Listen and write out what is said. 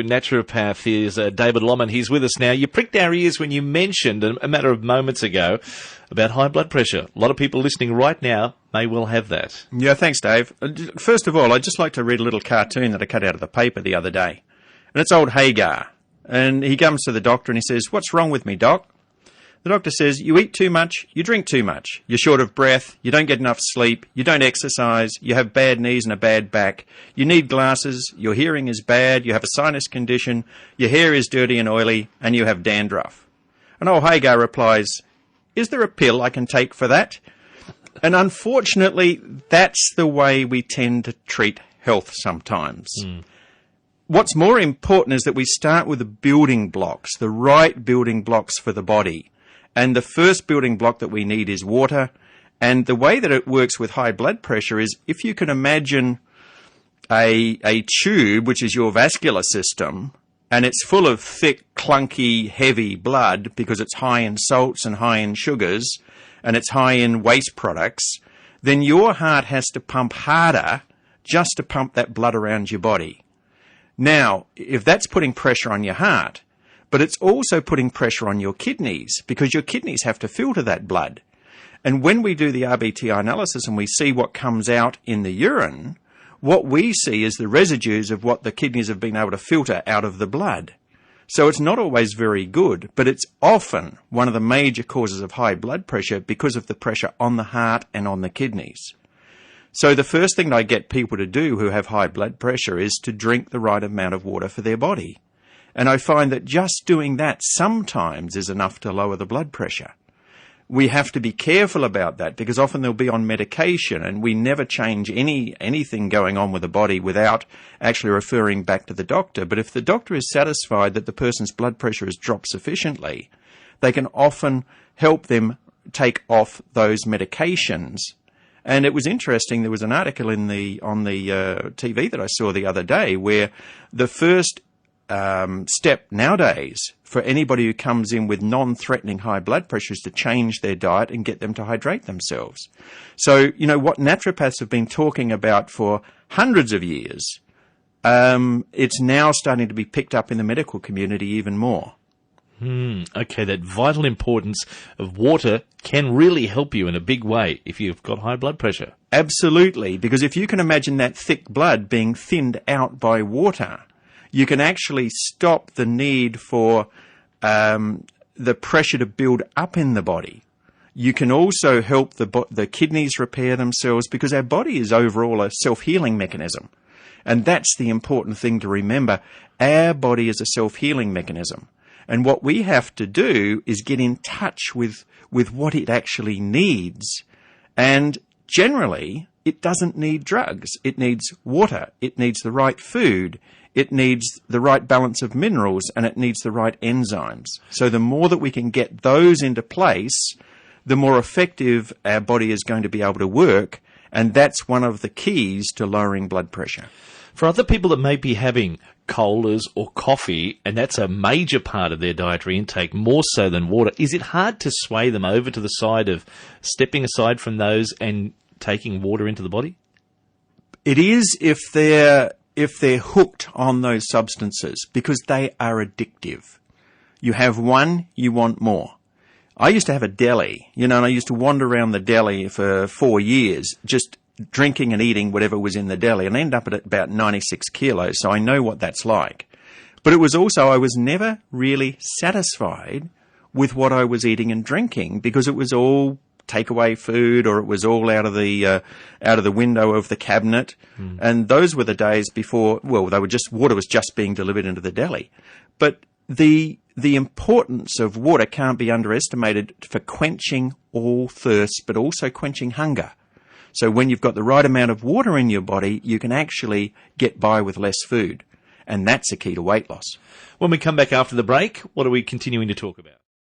Naturopath is David Lomond. He's with us now. You pricked our ears when you mentioned a matter of moments ago about high blood pressure. A lot of people listening right now may well have that. Yeah, thanks, Dave. First of all, I'd just like to read a little cartoon that I cut out of the paper the other day. And it's old Hagar. And he comes to the doctor and he says, "What's wrong with me, doc?" The doctor says, "You eat too much, you drink too much, you're short of breath, you don't get enough sleep, you don't exercise, you have bad knees and a bad back, you need glasses, your hearing is bad, you have a sinus condition, your hair is dirty and oily, and you have dandruff." And old Hagar replies, "Is there a pill I can take for that?" And unfortunately, that's the way we tend to treat health sometimes. What's more important is that we start with the building blocks, the right building blocks for the body. And the first building block that we need is water. And the way that it works with high blood pressure is, if you can imagine a tube, which is your vascular system, and it's full of thick, clunky, heavy blood because it's high in salts and high in sugars, and it's high in waste products, then your heart has to pump harder just to pump that blood around your body. Now, if that's putting pressure on your heart, but it's also putting pressure on your kidneys, because your kidneys have to filter that blood. And when we do the RBTI analysis and we see what comes out in the urine, what we see is the residues of what the kidneys have been able to filter out of the blood. So it's not always very good, but it's often one of the major causes of high blood pressure because of the pressure on the heart and on the kidneys. So the first thing I get people to do who have high blood pressure is to drink the right amount of water for their body. And I find that just doing that sometimes is enough to lower the blood pressure. We have to be careful about that because often they'll be on medication, and we never change anything going on with the body without actually referring back to the doctor. But if the doctor is satisfied that the person's blood pressure has dropped sufficiently, they can often help them take off those medications. And it was interesting, there was an article on the TV that I saw the other day where the first step nowadays for anybody who comes in with non-threatening high blood pressure is to change their diet and get them to hydrate themselves. So, you know, what naturopaths have been talking about for hundreds of years, it's now starting to be picked up in the medical community even more. Okay, that vital importance of water can really help you in a big way if you've got high blood pressure. Absolutely, because if you can imagine that thick blood being thinned out by water, you can actually stop the need for the pressure to build up in the body. You can also help the kidneys repair themselves, because our body is overall a self-healing mechanism. And that's the important thing to remember. Our body is a self-healing mechanism. And what we have to do is get in touch with what it actually needs. And generally, it doesn't need drugs. It needs water. It needs the right food. It needs the right balance of minerals, and it needs the right enzymes. So the more that we can get those into place, the more effective our body is going to be able to work, and that's one of the keys to lowering blood pressure. For other people that may be having colas or coffee, and that's a major part of their dietary intake, more so than water, is it hard to sway them over to the side of stepping aside from those and taking water into the body? It is if they're hooked on those substances, because they are addictive. You have one, you want more. I used to have a deli, and I used to wander around the deli for 4 years, just drinking and eating whatever was in the deli, and end up at about 96 kilos, so I know what that's like. But it was also, I was never really satisfied with what I was eating and drinking, because it was all takeaway food, or it was all out of the window of the cabinet. And those were the days before, water was just being delivered into the deli. But the importance of water can't be underestimated for quenching all thirst, but also quenching hunger. So when you've got the right amount of water in your body, you can actually get by with less food. And that's a key to weight loss. When we come back after the break, what are we continuing to talk about?